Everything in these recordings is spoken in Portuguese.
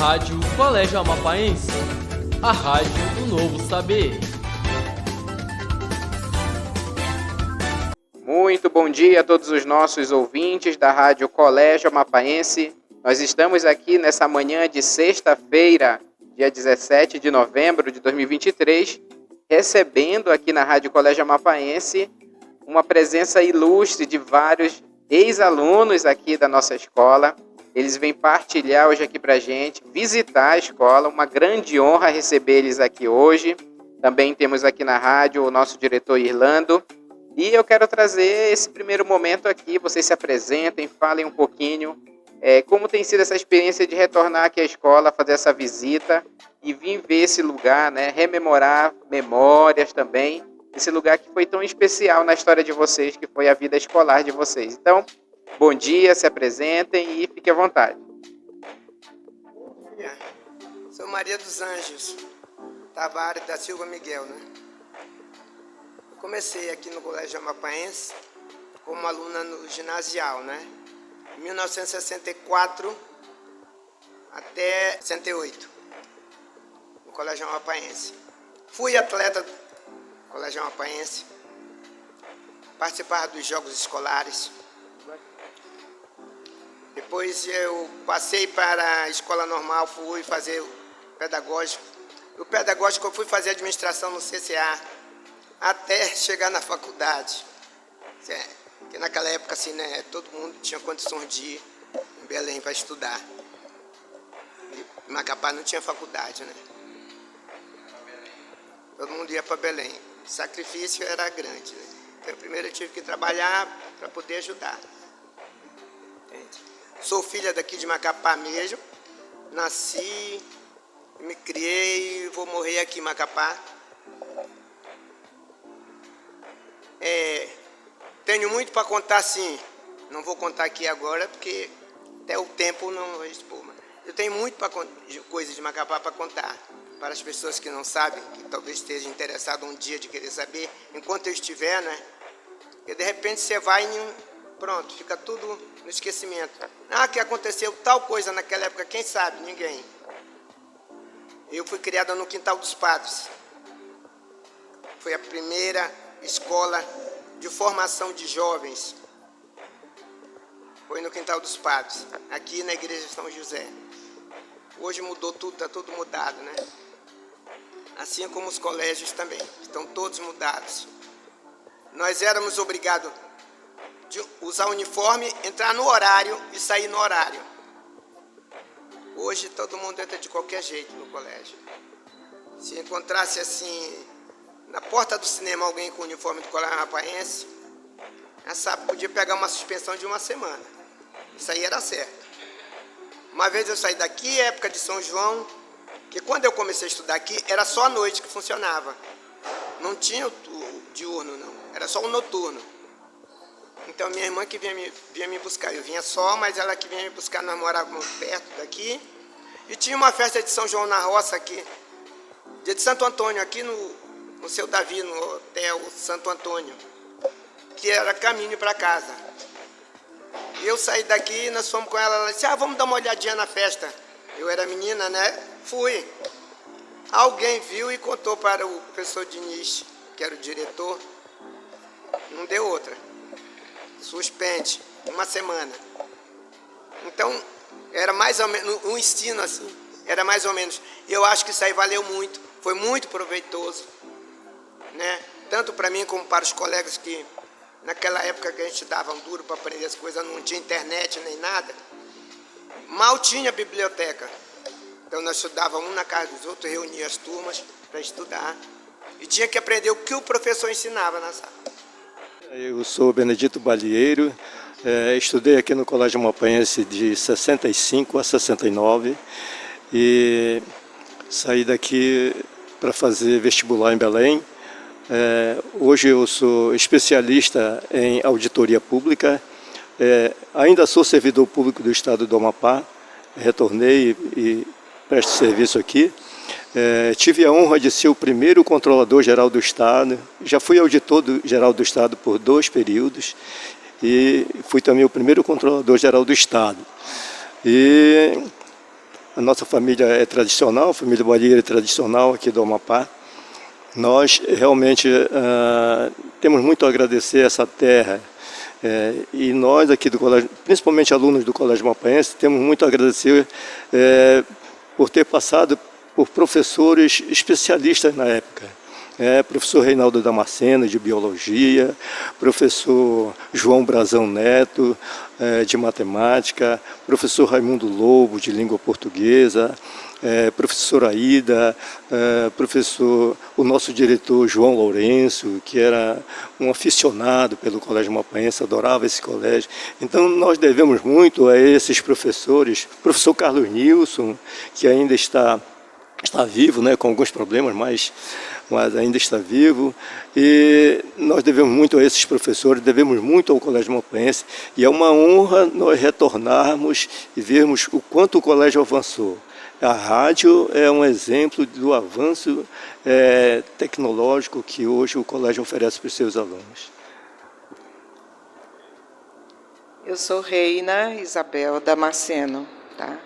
Rádio Colégio Amapaense, a rádio do novo saber. Muito bom dia a todos os nossos ouvintes da Rádio Colégio Amapaense. Nós estamos aqui nessa manhã de sexta-feira, dia 17 de novembro de 2023, recebendo aqui na Rádio Colégio Amapaense uma presença ilustre de vários ex-alunos aqui da nossa escola. Eles vêm partilhar hoje aqui para a gente, visitar a escola, uma grande honra receber eles aqui hoje. Também temos aqui na rádio o nosso diretor Irlando. E eu quero trazer esse primeiro momento aqui, vocês se apresentem, falem um pouquinho como tem sido essa experiência de retornar aqui à escola, fazer essa visita e vir ver esse lugar, né? Rememorar memórias também, esse lugar que foi tão especial na história de vocês, que foi a vida escolar de vocês. Então, bom dia, se apresentem e fiquem à vontade. Bom dia, sou Maria dos Anjos Tavares da Silva Miguel, né? Eu comecei aqui no Colégio Amapaense como aluna no ginasial, né? Em 1964 até 68, no Colégio Amapaense. Fui atleta do Colégio Amapaense, participava dos jogos escolares. Depois eu passei para a escola normal, fui fazer o pedagógico. O pedagógico eu fui fazer administração no CCA, até chegar na faculdade. Porque naquela época, assim, né, todo mundo tinha condições de ir em Belém para estudar. Em Macapá não tinha faculdade, né? Todo mundo ia para Belém. O sacrifício era grande, né? Então, primeiro eu tive que trabalhar para poder ajudar. Entende? Sou filha daqui de Macapá mesmo. Nasci, me criei e vou morrer aqui em Macapá. Tenho muito para contar, sim. Não vou contar aqui agora, porque até o tempo não vai expor. Eu tenho muito coisas de Macapá para contar. Para as pessoas que não sabem, que talvez estejam interessadas um dia de querer saber, enquanto eu estiver, né? Porque de repente você vai e pronto, fica tudo no esquecimento. Que aconteceu tal coisa naquela época, quem sabe? Ninguém. Eu fui criada no Quintal dos Padres. Foi a primeira escola de formação de jovens. Foi no Quintal dos Padres, aqui na Igreja de São José. Hoje mudou tudo, está tudo mudado, né? Assim como os colégios também, estão todos mudados. Nós éramos obrigados de usar uniforme, entrar no horário e sair no horário. Hoje todo mundo entra de qualquer jeito no colégio. Se encontrasse assim, na porta do cinema, alguém com o uniforme do Colégio Amapaense, já sabe, podia pegar uma suspensão de uma semana. Isso aí era certo. Uma vez eu saí daqui, época de São João, que quando eu comecei a estudar aqui, era só a noite que funcionava. Não tinha o diurno, não. Era só o noturno. Então, minha irmã que vinha me buscar. Eu vinha só, mas ela que vinha me buscar, nós morávamos perto daqui. E tinha uma festa de São João na roça aqui. Dia de Santo Antônio, aqui no Seu Davi, no Hotel Santo Antônio. Que era caminho para casa. E eu saí daqui, nós fomos com ela. Ela disse, vamos dar uma olhadinha na festa. Eu era menina, né? Fui. Alguém viu e contou para o professor Diniz, que era o diretor. Não deu outra. Suspende. Uma semana. Então, era mais ou menos, um ensino assim, era mais ou menos. Eu acho que isso aí valeu muito. Foi muito proveitoso, né? Tanto para mim como para os colegas que, naquela época que a gente dava um duro para aprender as coisas, não tinha internet nem nada. Mal tinha biblioteca. Então nós estudávamos um na casa dos outros, reunia as turmas para estudar. E tinha que aprender o que o professor ensinava na sala. Eu sou Benedito Balieiro, estudei aqui no Colégio Amapaense de 65 a 69 e saí daqui para fazer vestibular em Belém. Hoje eu sou especialista em auditoria pública, ainda sou servidor público do Estado do Amapá, retornei e presto serviço aqui. Tive a honra de ser o primeiro controlador-geral do Estado, já fui auditor-geral do Estado por 2 períodos e fui também o primeiro controlador-geral do Estado. E a nossa família é tradicional, a família Balieiro é tradicional aqui do Amapá. Nós realmente temos muito a agradecer essa terra. E nós aqui do colégio, principalmente alunos do Colégio Amapaense, temos muito a agradecer por ter passado por professores especialistas na época. Professor Reinaldo Damasceno, de Biologia, professor João Brazão Neto, de Matemática, professor Raimundo Lobo, de Língua Portuguesa, professora Aida, o nosso diretor João Lourenço, que era um aficionado pelo Colégio Amapaense, adorava esse colégio. Então nós devemos muito a esses professores, professor Carlos Nilson, que ainda está vivo, né, com alguns problemas, mas ainda está vivo, e nós devemos muito a esses professores, devemos muito ao Colégio Amapaense, e é uma honra nós retornarmos e vermos o quanto o colégio avançou. A rádio é um exemplo do avanço tecnológico que hoje o colégio oferece para os seus alunos. Eu sou Reina Isabel Damasceno, tá?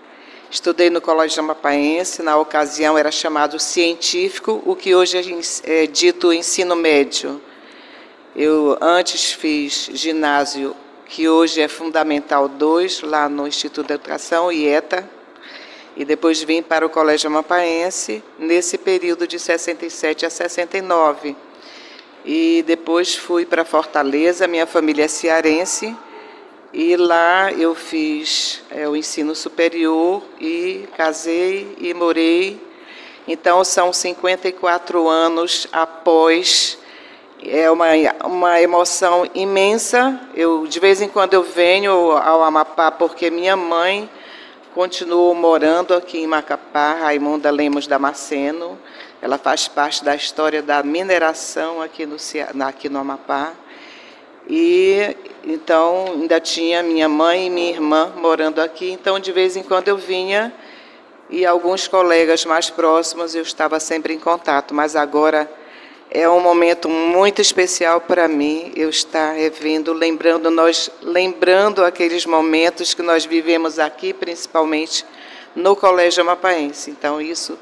Estudei no Colégio Amapaense, na ocasião era chamado científico, o que hoje é dito ensino médio. Eu antes fiz ginásio, que hoje é Fundamental 2, lá no Instituto de Educação, IETA, e depois vim para o Colégio Amapaense, nesse período de 67 a 69. E depois fui para Fortaleza, minha família é cearense, e lá eu fiz o ensino superior e casei e morei. Então são 54 anos após, é uma emoção imensa. De vez em quando eu venho ao Amapá porque minha mãe continuou morando aqui em Macapá, Raimunda Lemos Damasceno. Ela faz parte da história da mineração aqui no Amapá. E então ainda tinha minha mãe e minha irmã morando aqui, então de vez em quando eu vinha e alguns colegas mais próximos eu estava sempre em contato, mas agora é um momento muito especial para mim, eu estar revendo, lembrando aqueles momentos que nós vivemos aqui, principalmente no Colégio Amapaense. Então isso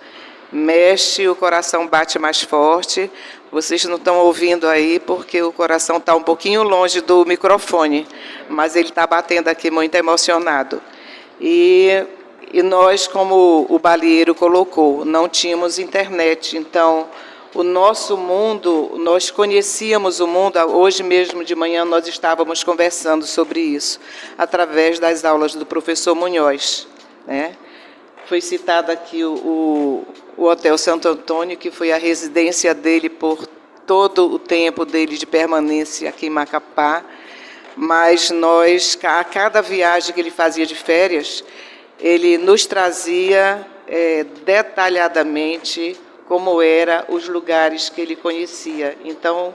mexe, o coração bate mais forte. Vocês não estão ouvindo aí porque o coração está um pouquinho longe do microfone, mas ele está batendo aqui muito emocionado. E nós, como o Balieiro colocou, não tínhamos internet, então o nosso mundo, nós conhecíamos o mundo, hoje mesmo de manhã nós estávamos conversando sobre isso, através das aulas do professor Munhoz, né? Foi citado aqui o Hotel Santo Antônio, que foi a residência dele por todo o tempo dele de permanência aqui em Macapá, mas a cada viagem que ele fazia de férias, ele nos trazia detalhadamente como eram os lugares que ele conhecia. Então,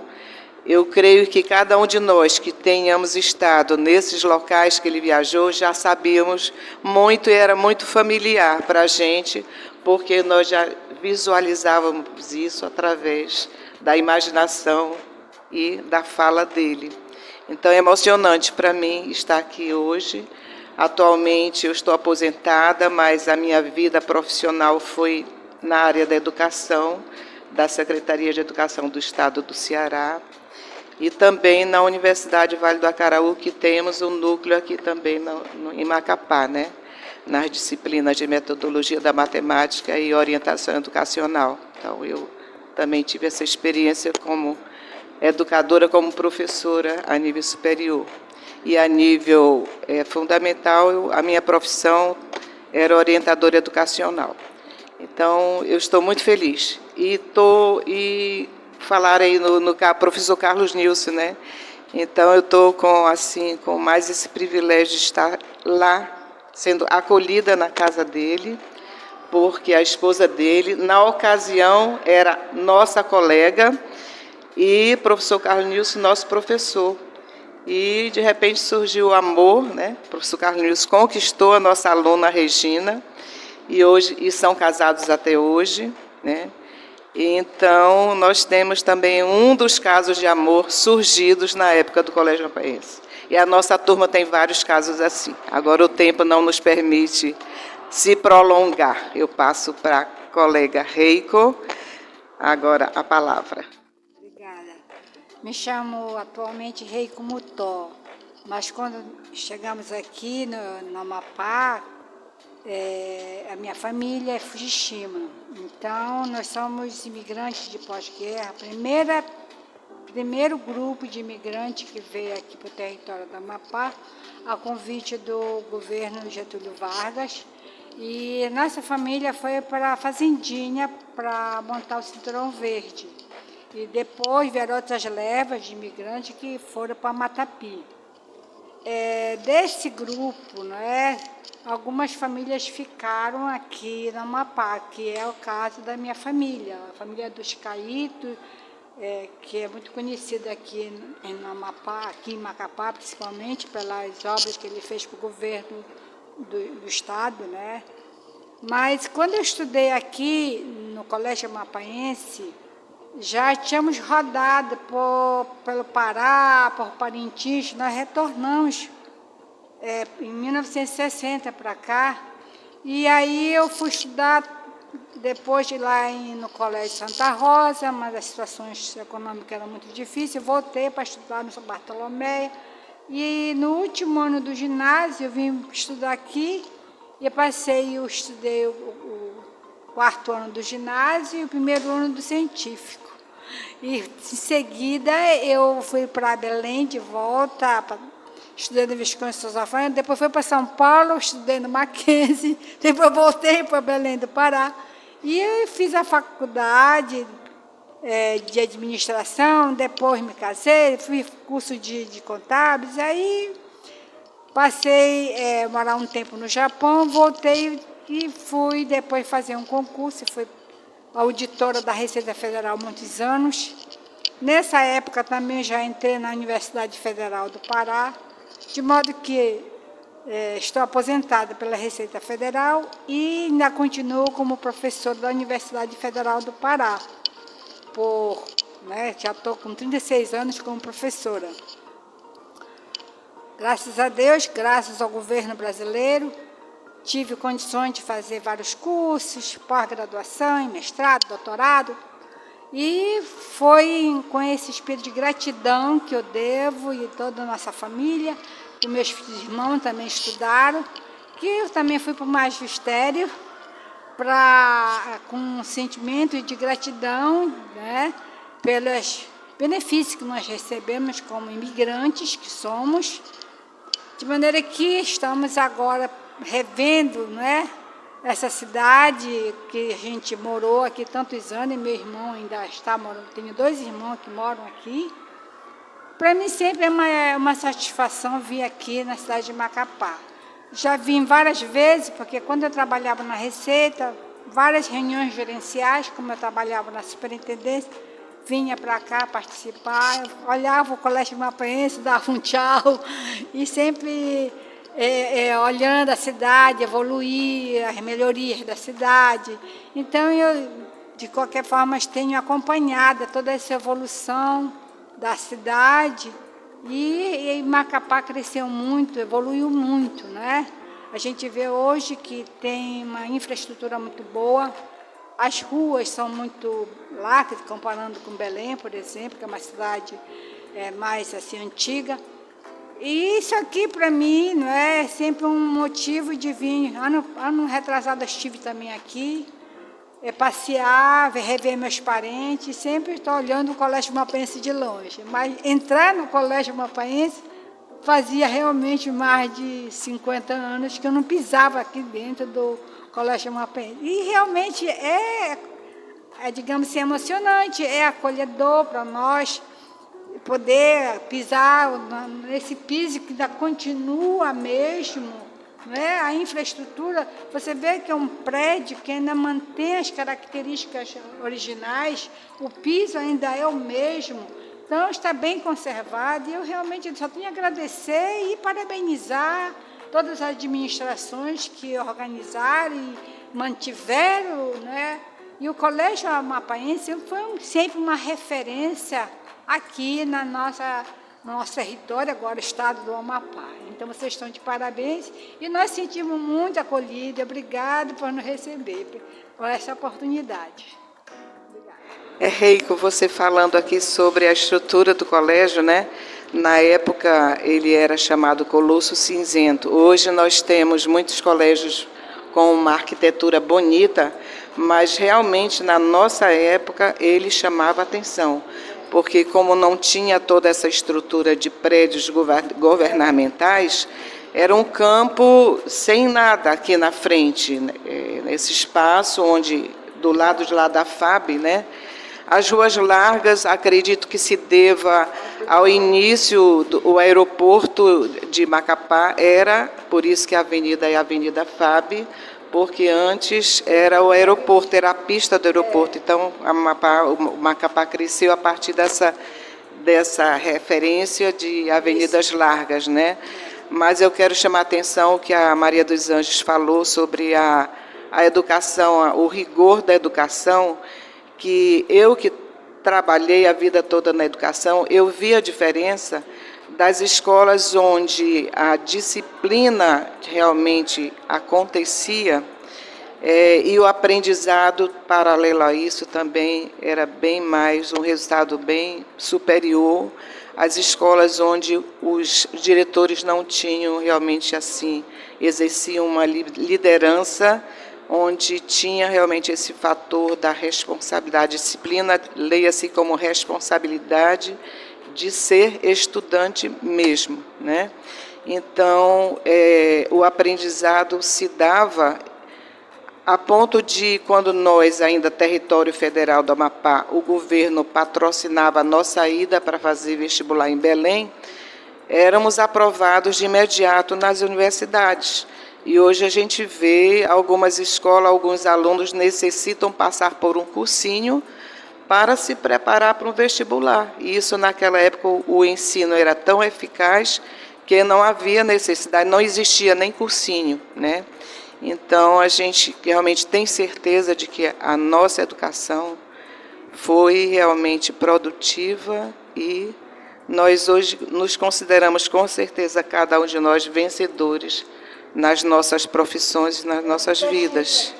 eu creio que cada um de nós que tenhamos estado nesses locais que ele viajou, já sabíamos muito e era muito familiar para a gente, porque nós já visualizávamos isso através da imaginação e da fala dele. Então é emocionante para mim estar aqui hoje. Atualmente eu estou aposentada, mas a minha vida profissional foi na área da educação, da Secretaria de Educação do Estado do Ceará, e também na Universidade Vale do Acaraú, que temos um núcleo aqui também em Macapá, né? Nas disciplinas de metodologia da matemática e orientação educacional. Então, eu também tive essa experiência como educadora, como professora a nível superior. E a nível fundamental, a minha profissão era orientadora educacional. Então, eu estou muito feliz. E falar aí no professor Carlos Nilson, né? Então, eu estou com mais esse privilégio de estar lá, sendo acolhida na casa dele, porque a esposa dele, na ocasião, era nossa colega e professor Carlos Nilson, nosso professor. E, de repente, surgiu o amor, né? O professor Carlos Nilson conquistou a nossa aluna Regina, e são casados até hoje, né? Então, nós temos também um dos casos de amor surgidos na época do Colégio Amapaense. E a nossa turma tem vários casos assim. Agora, o tempo não nos permite se prolongar. Eu passo para a colega Reiko, agora a palavra. Obrigada. Me chamo atualmente Reiko Mutó, mas quando chegamos aqui no Amapá, a minha família é Fujishima. Então, nós somos imigrantes de pós-guerra, primeiro grupo de imigrantes que veio aqui para o território do Amapá, a convite do governo Getúlio Vargas. E nossa família foi para a Fazendinha para montar o Cinturão Verde. E depois vieram outras levas de imigrantes que foram para Matapi. Desse grupo, algumas famílias ficaram aqui no Amapá, que é o caso da minha família, a família dos Caíto, que é muito conhecida aqui no Amapá, aqui em Macapá, principalmente pelas obras que ele fez para o governo do estado, Mas quando eu estudei aqui no Colégio Amapaense, já tínhamos rodado pelo Pará, por Parintins, nós retornamos em 1960 para cá, e aí eu fui estudar depois de lá no Colégio Santa Rosa, mas as situações econômicas eram muito difíceis, voltei para estudar no São Bartolomé, e no último ano do ginásio eu vim estudar aqui, e eu estudei o quarto ano do ginásio e o primeiro ano do científico. E em seguida eu fui para Belém de volta, estudei no Visconde Souza Franco, depois fui para São Paulo, estudei no Mackenzie, depois voltei para Belém do Pará. E eu fiz a faculdade de administração, depois me casei, fiz curso de contábeis, aí passei a morar um tempo no Japão, voltei e fui depois fazer um concurso, fui auditora da Receita Federal há muitos anos. Nessa época também já entrei na Universidade Federal do Pará, de modo que estou aposentada pela Receita Federal e ainda continuo como professora da Universidade Federal do Pará. Já estou com 36 anos como professora. Graças a Deus, graças ao governo brasileiro, tive condições de fazer vários cursos, pós-graduação, mestrado, doutorado, e foi com esse espírito de gratidão que eu devo, e toda a nossa família, que meus irmãos também estudaram, que eu também fui para o magistério, com um sentimento de gratidão, pelos benefícios que nós recebemos como imigrantes que somos, de maneira que estamos agora revendo, essa cidade que a gente morou aqui tantos anos, e meu irmão ainda está morando, tenho 2 irmãos que moram aqui. Para mim sempre é uma satisfação vir aqui na cidade de Macapá. Já vim várias vezes, porque quando eu trabalhava na Receita, várias reuniões gerenciais, como eu trabalhava na superintendência, vinha para cá participar, olhava o Colégio Amapaense, dava um tchau, e sempre olhando a cidade, evoluir, as melhorias da cidade. Então, eu, de qualquer forma, tenho acompanhado toda essa evolução da cidade, e Macapá cresceu muito, evoluiu muito, A gente vê hoje que tem uma infraestrutura muito boa, as ruas são muito largas, comparando com Belém, por exemplo, que é uma cidade mais assim, antiga. E isso aqui, para mim, é sempre um motivo de vir. Ano retrasado eu estive também aqui, passear, rever meus parentes, sempre estou olhando o Colégio Amapaense de longe. Mas entrar no Colégio Amapaense fazia realmente mais de 50 anos que eu não pisava aqui dentro do Colégio Amapaense. E realmente digamos assim, emocionante, é acolhedor para nós poder pisar nesse piso que ainda continua mesmo, A infraestrutura, você vê que é um prédio que ainda mantém as características originais, o piso ainda é o mesmo, então está bem conservado, e eu realmente só tenho a agradecer e parabenizar todas as administrações que organizaram e mantiveram, E o Colégio Amapaense foi sempre uma referência aqui no nosso território, agora o estado do Amapá. Então, vocês estão de parabéns e nós sentimos muito acolhidos. Obrigado por nos receber, por essa oportunidade. Reico, você falando aqui sobre a estrutura do colégio, né? Na época, ele era chamado Colosso Cinzento. Hoje, nós temos muitos colégios com uma arquitetura bonita, mas realmente, na nossa época, ele chamava atenção, porque como não tinha toda essa estrutura de prédios governamentais, era um campo sem nada aqui na frente, nesse espaço onde, do lado de lá da FAB, né? As ruas largas, acredito que se deva ao início do aeroporto de Macapá, era, por isso que a avenida é a Avenida FAB, porque antes era o aeroporto, era a pista do aeroporto. Então, o Macapá cresceu a partir dessa referência de avenidas largas, né? Mas eu quero chamar a atenção que a Maria dos Anjos falou sobre a educação, o rigor da educação, que eu que trabalhei a vida toda na educação, eu vi a diferença das escolas onde a disciplina realmente acontecia e o aprendizado paralelo a isso também era bem mais, um resultado bem superior às escolas onde os diretores não tinham realmente assim, exerciam uma liderança onde tinha realmente esse fator da responsabilidade. Disciplina, leia-se como responsabilidade de ser estudante mesmo, né? Então, o aprendizado se dava a ponto de, quando nós, ainda território federal do Amapá, o governo patrocinava a nossa ida para fazer vestibular em Belém, éramos aprovados de imediato nas universidades. E hoje a gente vê algumas escolas, alguns alunos necessitam passar por um cursinho para se preparar para um vestibular. E isso, naquela época, o ensino era tão eficaz que não havia necessidade, não existia nem cursinho, né? Então, a gente realmente tem certeza de que a nossa educação foi realmente produtiva e nós hoje nos consideramos, com certeza, cada um de nós, vencedores nas nossas profissões e nas nossas vidas.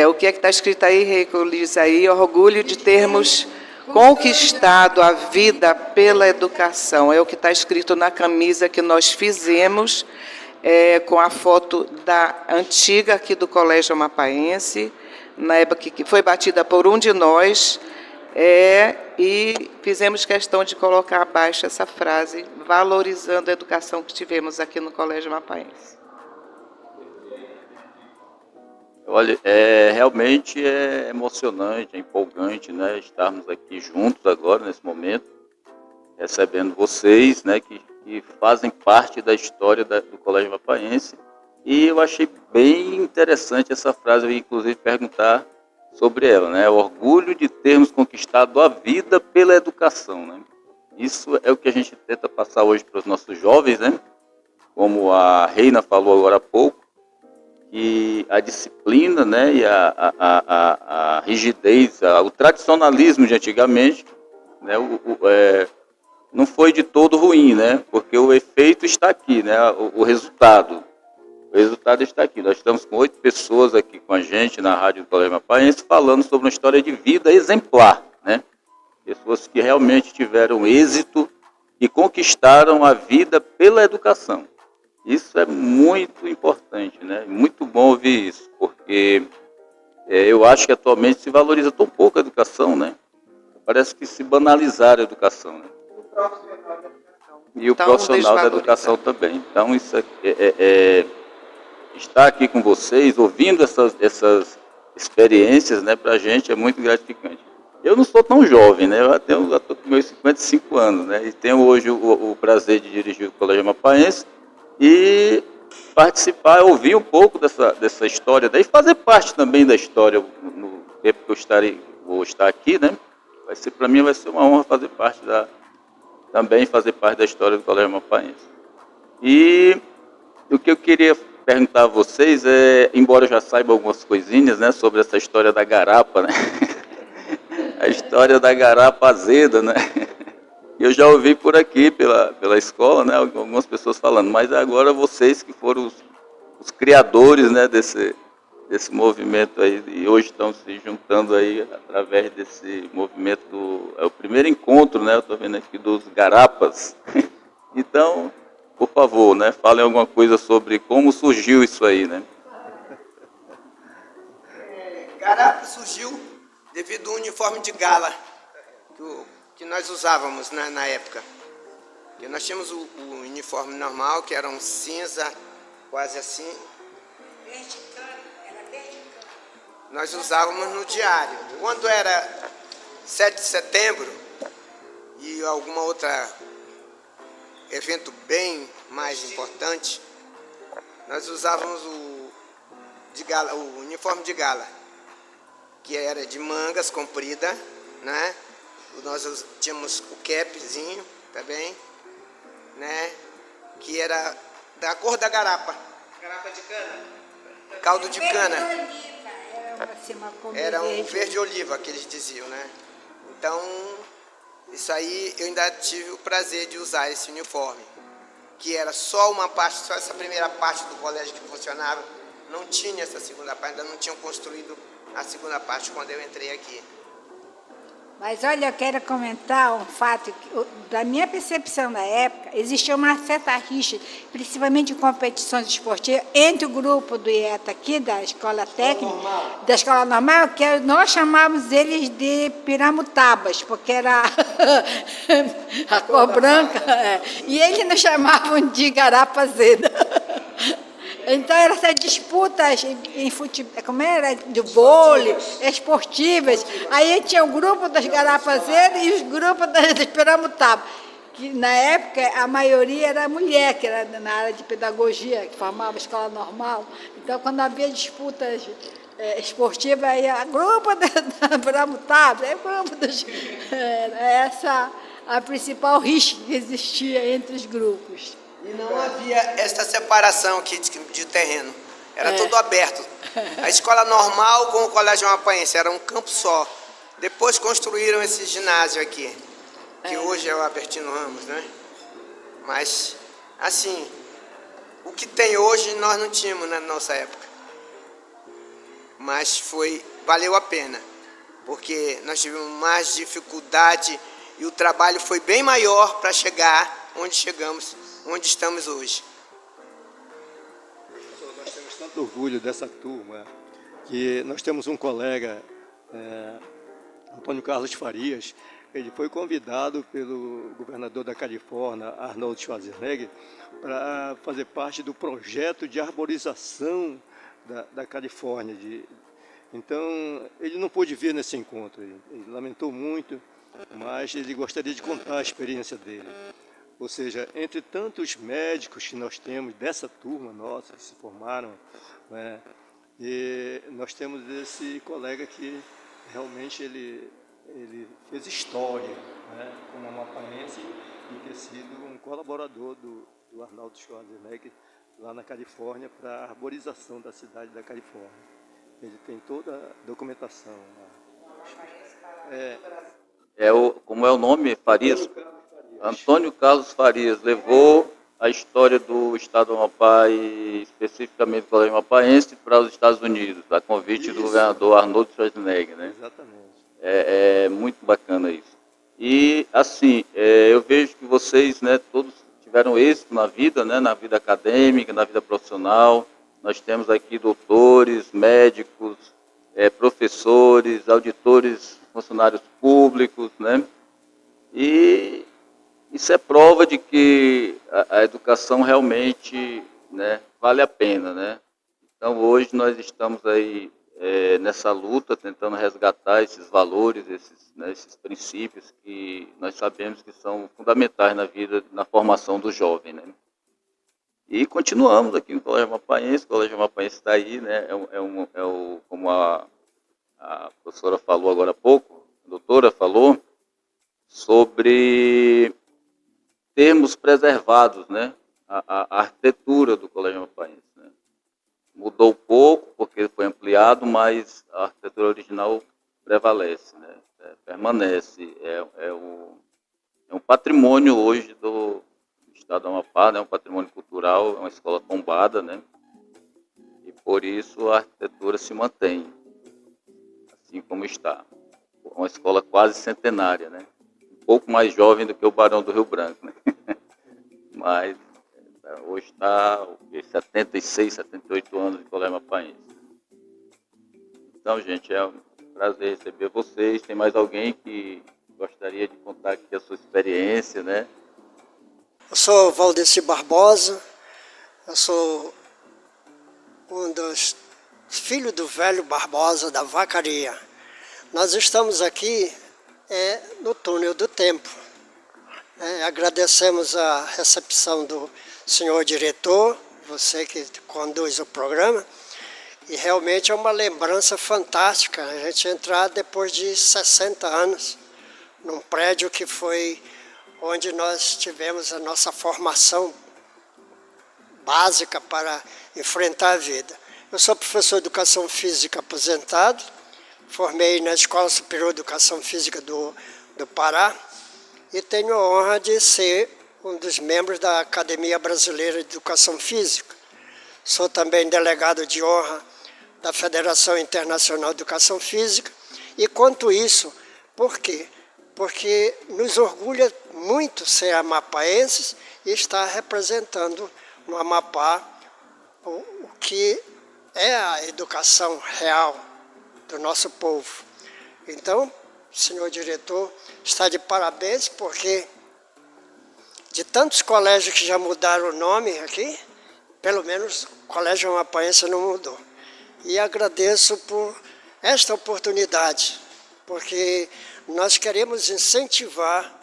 O que é que está escrito aí, Reico, Liz, aí? Orgulho de termos conquistado a vida pela educação. É o que está escrito na camisa que nós fizemos, com a foto da antiga aqui do Colégio Amapaense, na época que foi batida por um de nós, e fizemos questão de colocar abaixo essa frase, valorizando a educação que tivemos aqui no Colégio Amapaense. Olha, realmente é emocionante, é empolgante, né, estarmos aqui juntos agora, nesse momento, recebendo vocês, né, que fazem parte da história do Colégio Amapaense. E eu achei bem interessante essa frase, eu ia inclusive perguntar sobre ela, né, o orgulho de termos conquistado a vida pela educação, né. Isso é o que a gente tenta passar hoje para os nossos jovens, né, como a Reina falou agora há pouco, que a disciplina, né, e a rigidez, o tradicionalismo de antigamente, né, não foi de todo ruim, né, porque o efeito está aqui, né, o resultado está aqui. Nós estamos com 8 pessoas aqui com a gente na Rádio do Colégio Amapaense falando sobre uma história de vida exemplar, né, pessoas que realmente tiveram êxito e conquistaram a vida pela educação. Isso é muito importante, né? Muito bom ouvir isso, porque eu acho que atualmente se valoriza tão pouco a educação, né? Parece que se banalizaram a educação, né? E o profissional da educação também. Então, isso estar aqui com vocês, ouvindo essas experiências, né, para a gente é muito gratificante. Eu não sou tão jovem, né? Eu estou com meus 55 anos, né? E tenho hoje o prazer de dirigir o Colégio Amapaense e participar, ouvir um pouco dessa história, daí fazer parte também da história no tempo que eu vou estar aqui, né? Para mim vai ser uma honra fazer parte também fazer parte da história do Colégio Amapaense. E o que eu queria perguntar a vocês embora eu já saiba algumas coisinhas, né, sobre essa história da garapa, né? A história da garapa azeda, né? eu já ouvi por aqui, pela escola, né, algumas pessoas falando, mas agora vocês que foram os criadores, né, desse movimento aí, e hoje estão se juntando aí através desse movimento é o primeiro encontro, né, eu estou vendo aqui dos Garapas. Então, por favor, né, falem alguma coisa sobre como surgiu isso aí, né? Garapa surgiu devido ao uniforme de gala que nós usávamos na época. E nós tínhamos o uniforme normal, que era um cinza, quase assim. Nós usávamos no diário. Quando era 7 de setembro e alguma outra evento bem mais importante, nós usávamos o uniforme de gala, que era de mangas comprida, né? Nós tínhamos o capzinho também, né? Que era da cor da garapa. Garapa de cana. Caldo de cana. Era um verde oliva que eles diziam, né? Então, isso aí eu ainda tive o prazer de usar esse uniforme, que era só uma parte, só essa primeira parte do colégio que funcionava. Não tinha essa segunda parte, ainda não tinham construído a segunda parte quando eu entrei aqui. Mas olha, eu quero comentar um fato, da minha percepção na época, existia uma certa rixa, principalmente em competições esportivas, entre o grupo do IETA aqui, da escola técnica, da escola normal, que nós chamávamos eles de piramutabas, porque era a cor branca, e eles nos chamavam de garapa azeda. Então, eram essas disputas em futebol, como era? De vôlei, esportivas. Aí tinha o grupo das garapazeiras e os grupos das piramutabas, que na época a maioria era mulher, que era na área de pedagogia, que formava a escola normal. Então, quando havia disputas esportivas, aí a grupo da piramutaba, grupo das... essa a principal rixa que existia entre os grupos. E não havia essa separação aqui de terreno. Era tudo aberto. A escola normal com o colégio amapaense era um campo só. Depois construíram esse ginásio aqui, que hoje é o Albertino Ramos, né? Mas, assim, o que tem hoje nós não tínhamos na nossa época. Mas valeu a pena, porque nós tivemos mais dificuldade e o trabalho foi bem maior para chegar onde chegamos, onde estamos hoje. Professor, nós temos tanto orgulho dessa turma que nós temos um colega, Antônio Carlos Farias. Ele foi convidado pelo governador da Califórnia, Arnold Schwarzenegger, para fazer parte do projeto de arborização da Califórnia. Então, ele não pôde vir nesse encontro, ele lamentou muito, mas ele gostaria de contar a experiência dele. Ou seja, entre tantos médicos que nós temos dessa turma nossa que se formaram, né, e nós temos esse colega que realmente ele fez história, né, como amapaense, e ter sido um colaborador do Arnold Schwarzenegger lá na Califórnia para a arborização da cidade da Califórnia. Ele tem toda a documentação lá. Como é o nome? Farias? Antônio Carlos Farias levou a história do Estado do Amapá e especificamente do Colégio Amapaense para os Estados Unidos, a convite do governador Arnold Schwarzenegger, né? Exatamente. É muito bacana isso. E, assim, eu vejo que vocês, né, todos tiveram êxito na vida, né, na vida acadêmica, na vida profissional. Nós temos aqui doutores, médicos, professores, auditores, funcionários públicos, né? E isso é prova de que a educação realmente, né, vale a pena, né? Então, hoje nós estamos aí nessa luta, tentando resgatar esses valores, esses princípios que nós sabemos que são fundamentais na vida, na formação do jovem, né? E continuamos aqui no Colégio Amapaense. O Colégio Amapaense está aí, né? Como a professora falou agora há pouco, a doutora falou, sobre termos preservados, né, a arquitetura do Colégio Amapaense, né? Mudou pouco, porque foi ampliado, mas a arquitetura original prevalece, né? Permanece. É um patrimônio hoje do estado do Amapá, né? Um patrimônio cultural, é uma escola tombada, né? E por isso a arquitetura se mantém, assim como está. É uma escola quase centenária, né? Um pouco mais jovem do que o Barão do Rio Branco, né? Mas hoje está 76, 78 anos de Colégio Amapaense. Então, gente, é um prazer receber vocês. Tem mais alguém que gostaria de contar aqui a sua experiência, né? Eu sou Valdeci Barbosa, eu sou um dos filhos do velho Barbosa da Vacaria. Nós estamos aqui no túnel do tempo. Agradecemos a recepção do senhor diretor, você que conduz o programa, e realmente é uma lembrança fantástica a gente entrar depois de 60 anos num prédio que foi onde nós tivemos a nossa formação básica para enfrentar a vida. Eu sou professor de Educação Física aposentado, formei na Escola Superior de Educação Física do Pará e tenho a honra de ser um dos membros da Academia Brasileira de Educação Física. Sou também delegado de honra da Federação Internacional de Educação Física e conto isso, por quê? Porque nos orgulha muito ser amapaenses e estar representando no Amapá o que é a educação real do nosso povo. Então, senhor diretor, está de parabéns, porque de tantos colégios que já mudaram o nome aqui, pelo menos o Colégio Amapaense não mudou. E agradeço por esta oportunidade, porque nós queremos incentivar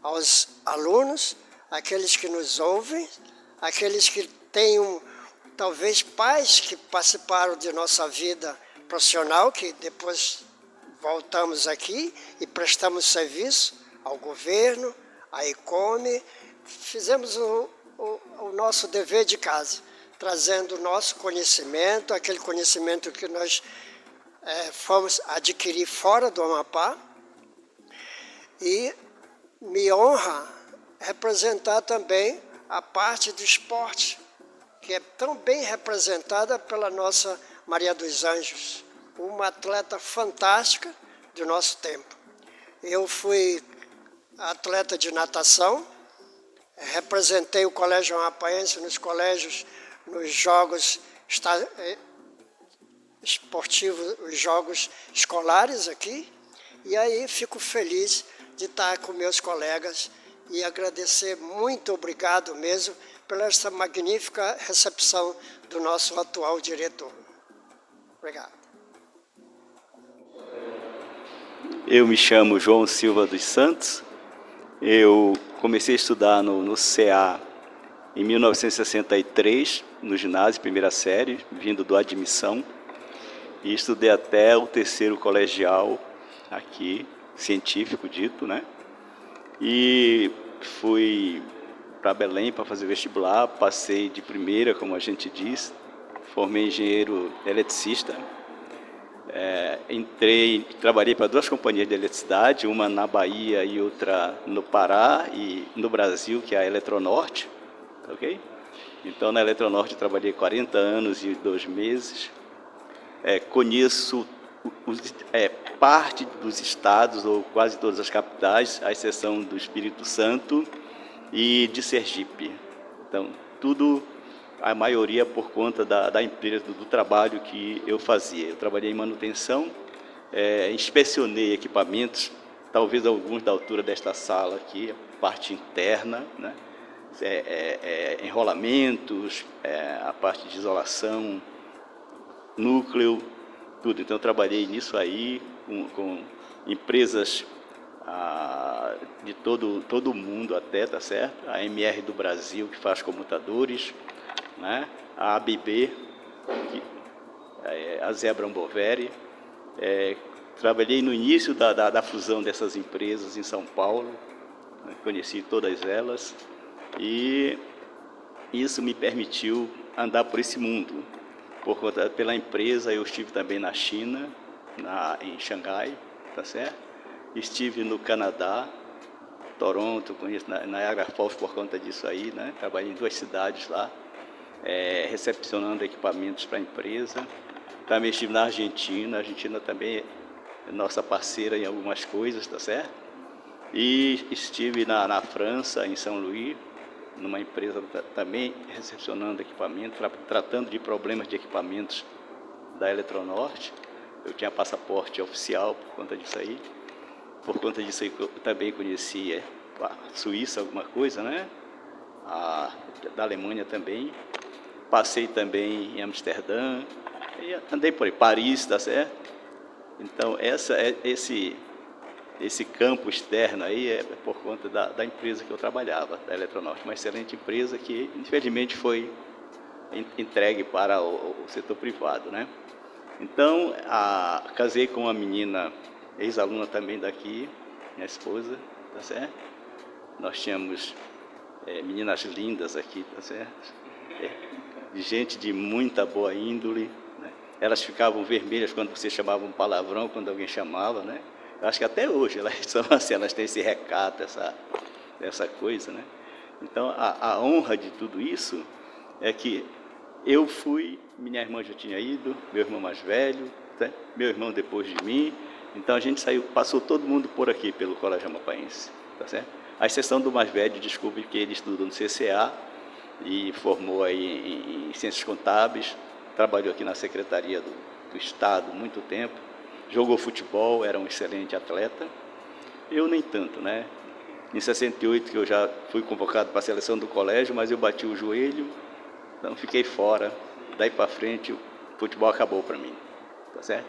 aos alunos, aqueles que nos ouvem, aqueles que tenham, talvez, pais que participaram de nossa vida profissional, que depois voltamos aqui e prestamos serviço ao governo, à ICOME, fizemos o nosso dever de casa, trazendo o nosso conhecimento, aquele conhecimento que nós fomos adquirir fora do Amapá, e me honra representar também a parte do esporte, que é tão bem representada pela nossa Maria dos Anjos, uma atleta fantástica do nosso tempo. Eu fui atleta de natação, representei o Colégio Amapaense nos jogos esportivos, os jogos escolares aqui, e aí fico feliz de estar com meus colegas e agradecer, muito obrigado mesmo, pela essa magnífica recepção do nosso atual diretor. Obrigado. Eu me chamo João Silva dos Santos. Eu comecei a estudar no CA em 1963, no ginásio, primeira série, vindo do Admissão. E estudei até o terceiro colegial aqui, científico dito, né? E fui para Belém para fazer vestibular, passei de primeira, como a gente diz, formei engenheiro eletricista, trabalhei para 2 companhias de eletricidade, uma na Bahia e outra no Pará e no Brasil, que é a Eletronorte, ok? Então, na Eletronorte trabalhei 40 anos e 2 meses, conheço parte dos estados, ou quase todas as capitais, à exceção do Espírito Santo e de Sergipe. Então, tudo, a maioria por conta da empresa, do trabalho que eu fazia. Eu trabalhei em manutenção, inspecionei equipamentos, talvez alguns da altura desta sala aqui, a parte interna, né? Enrolamentos, a parte de isolação, núcleo, tudo. Então, eu trabalhei nisso aí, com empresas de todo o mundo até, tá certo? A MR do Brasil, que faz comutadores, né? A ABB, a Zebra Amboveri. Trabalhei no início da fusão dessas empresas em São Paulo, né? Conheci todas elas, e isso me permitiu andar por esse mundo. Pela empresa, eu estive também na China, em Xangai, tá certo? Estive no Canadá, Toronto, conheço Niagara Falls por conta disso aí, né? Trabalhei em 2 cidades lá, recepcionando equipamentos para a empresa. Também estive na Argentina. A Argentina também é nossa parceira em algumas coisas, tá certo? E estive na França, em São Luís, numa empresa também recepcionando equipamentos, tratando de problemas de equipamentos da Eletronorte. Eu tinha passaporte oficial por conta disso aí. Por conta disso aí eu também conheci a Suíça, alguma coisa, né? Da Alemanha também. Passei também em Amsterdã, e andei por aí, Paris, tá certo? Então, esse campo externo aí é por conta da empresa que eu trabalhava, da Eletronorte, uma excelente empresa que, infelizmente, foi entregue para o setor privado, né? Então, casei com uma menina, ex-aluna também daqui, minha esposa, tá certo? Nós tínhamos meninas lindas aqui, tá certo? Gente de muita boa índole, né? Elas ficavam vermelhas quando você chamava um palavrão, quando alguém chamava, né? Eu acho que até hoje elas são assim, elas têm esse recato, essa coisa, né? Então, a honra de tudo isso é que eu fui, minha irmã já tinha ido, meu irmão mais velho, né? Meu irmão depois de mim. Então, a gente passou todo mundo por aqui, pelo Colégio Amapaense, tá certo? A exceção do mais velho, desculpe, que ele estudou no CCA e formou aí em Ciências Contábeis, trabalhou aqui na Secretaria do Estado muito tempo, jogou futebol, era um excelente atleta. Eu nem tanto, né? Em 68 que eu já fui convocado para a seleção do colégio, mas eu bati o joelho, então fiquei fora. Daí para frente o futebol acabou para mim, tá certo?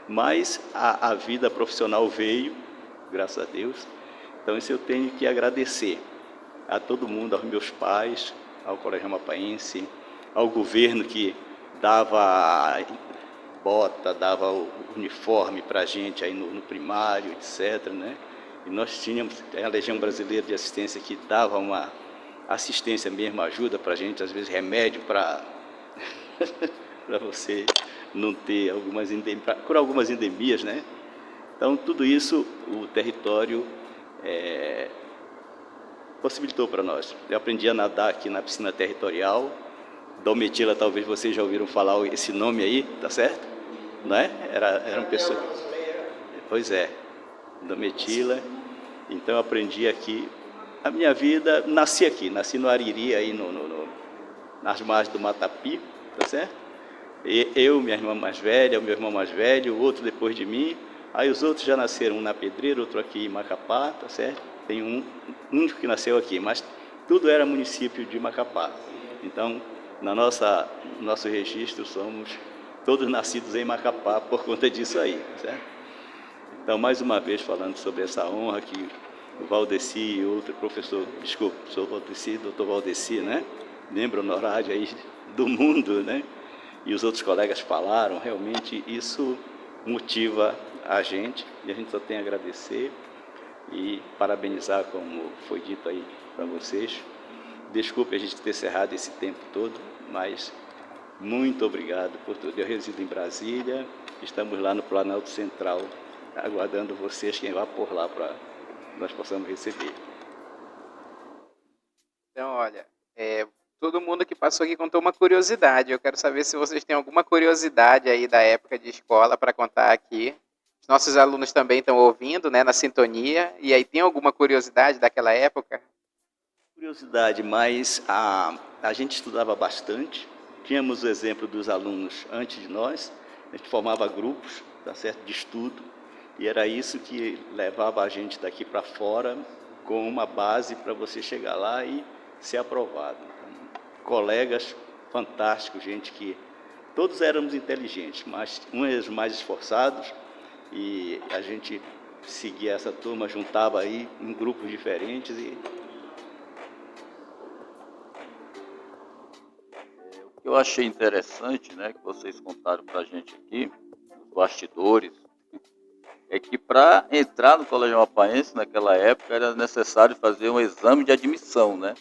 Mas a vida profissional veio, graças a Deus. Então isso eu tenho que agradecer a todo mundo, aos meus pais, ao Colégio Amapaense, ao governo que dava bota, dava o uniforme para a gente aí no primário, etc., né? E nós tínhamos a Legião Brasileira de Assistência que dava uma assistência mesmo, ajuda para a gente, às vezes remédio para você não ter curar algumas endemias, né? Então, tudo isso o território possibilitou para nós. Eu aprendi a nadar aqui na piscina territorial. Domitila, talvez vocês já ouviram falar esse nome aí, tá certo? Não é? Era uma pessoa... Pois é, Domitila. Então, eu aprendi aqui. A minha vida, nasci aqui, nasci no Ariri, aí nas margens do Matapi, tá certo? Eu, minha irmã mais velha, o meu irmão mais velho, o outro depois de mim. Aí os outros já nasceram, um na Pedreira, outro aqui em Macapá, tá certo? Tem um único que nasceu aqui, mas tudo era município de Macapá. Então, no nosso registro, somos todos nascidos em Macapá por conta disso aí, certo? Então, mais uma vez, falando sobre essa honra que o Valdeci e outro professor, desculpe, sou Valdeci, doutor Valdeci, né? Membro honorário aí do mundo, né? E os outros colegas falaram, realmente isso motiva a gente, e a gente só tem a agradecer e parabenizar, como foi dito aí para vocês. Desculpe a gente ter cerrado esse tempo todo, mas muito obrigado por tudo. Eu resido em Brasília, estamos lá no Planalto Central, aguardando vocês, quem vá por lá para nós possamos receber. Então, olha, todo mundo que passou aqui contou uma curiosidade. Eu quero saber se vocês têm alguma curiosidade aí da época de escola para contar aqui. Os nossos alunos também estão ouvindo, né, na sintonia. E aí, tem alguma curiosidade daquela época? Curiosidade, mas a gente estudava bastante. Tínhamos o exemplo dos alunos antes de nós. A gente formava grupos, tá certo, de estudo. E era isso que levava a gente daqui para fora com uma base para você chegar lá e ser aprovado. Então, colegas fantásticos, gente que todos éramos inteligentes, mas uns mais esforçados, e a gente seguia essa turma, juntava aí em grupos diferentes e... O que eu achei interessante, né, que vocês contaram para a gente aqui, os bastidores, é que para entrar no Colégio Amapaense naquela época era necessário fazer um exame de admissão, né?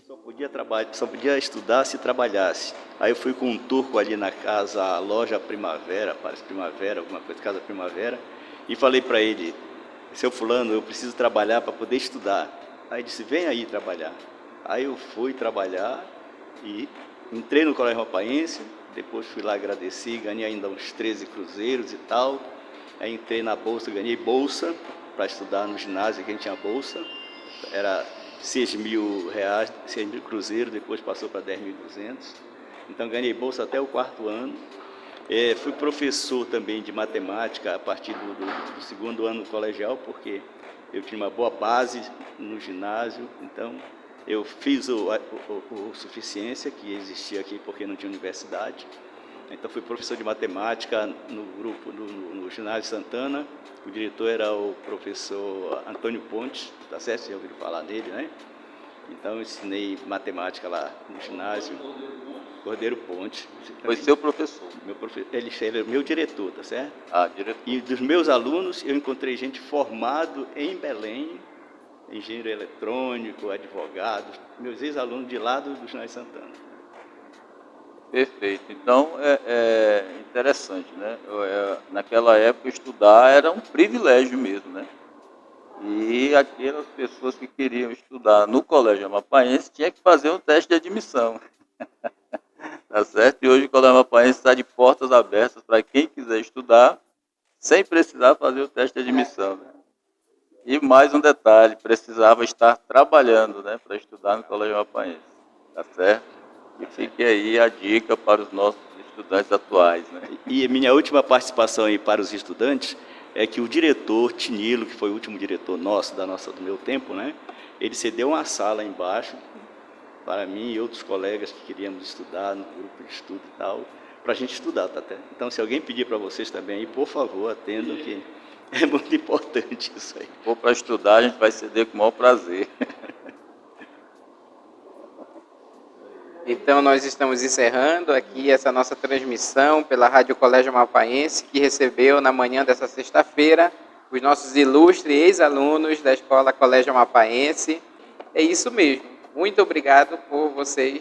Só podia estudar se trabalhasse. Aí eu fui com um turco ali na casa, Loja Primavera, parece Primavera, alguma coisa, Casa Primavera, e falei para ele, seu fulano, eu preciso trabalhar para poder estudar. Aí disse, vem aí trabalhar. Aí eu fui trabalhar e entrei no Colégio Amapaense, depois fui lá agradecer, ganhei ainda uns 13 cruzeiros e tal. Aí entrei na bolsa, ganhei bolsa para estudar no ginásio, que a gente tinha bolsa. Era 6 mil reais, 6 mil cruzeiros, depois passou para 10.200. Então ganhei bolsa até o 4º ano. Fui professor também de matemática a partir do 2º ano colegial, porque eu tinha uma boa base no ginásio. Então eu fiz o Suficiência, que existia aqui porque não tinha universidade. Então fui professor de matemática no grupo, no ginásio Santana. O diretor era o professor Antônio Pontes, tá certo? Vocês já ouviram falar dele, né? Então eu ensinei matemática lá no ginásio. Cordeiro Pontes. Foi seu professor? Ele era meu diretor, tá certo? Ah, diretor. E dos meus alunos, eu encontrei gente formado em Belém, engenheiro eletrônico, advogado, meus ex-alunos de lá do ginásio Santana. Perfeito. Então, é interessante, né? Naquela época, estudar era um privilégio mesmo, né? E aquelas pessoas que queriam estudar no Colégio Amapaense tinham que fazer um teste de admissão. Tá certo? E hoje o Colégio Amapaense está de portas abertas para quem quiser estudar, sem precisar fazer o teste de admissão, né? E mais um detalhe, precisava estar trabalhando, né, para estudar no Colégio Amapaense. Tá certo? E fique aí a dica para os nossos estudantes atuais, né? E a minha última participação aí para os estudantes é que o diretor Tinilo, que foi o último diretor nosso, do meu tempo, né, ele cedeu uma sala embaixo para mim e outros colegas que queríamos estudar no grupo de estudo e tal, para a gente estudar, tá? Então, se alguém pedir para vocês também, por favor, atendam, que é muito importante isso aí. Se for para estudar, a gente vai ceder com o maior prazer. Então, nós estamos encerrando aqui essa nossa transmissão pela Rádio Colégio Amapaense, que recebeu na manhã dessa sexta-feira os nossos ilustres ex-alunos da Escola Colégio Amapaense. É isso mesmo. Muito obrigado por vocês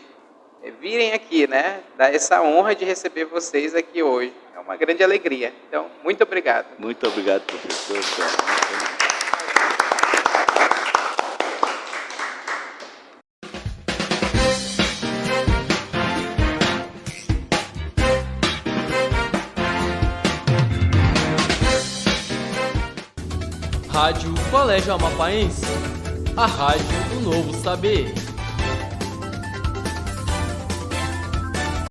virem aqui, né? Dar essa honra de receber vocês aqui hoje. É uma grande alegria. Então, muito obrigado. Muito obrigado, professor. Rádio Colégio Amapaense, a rádio do novo saber.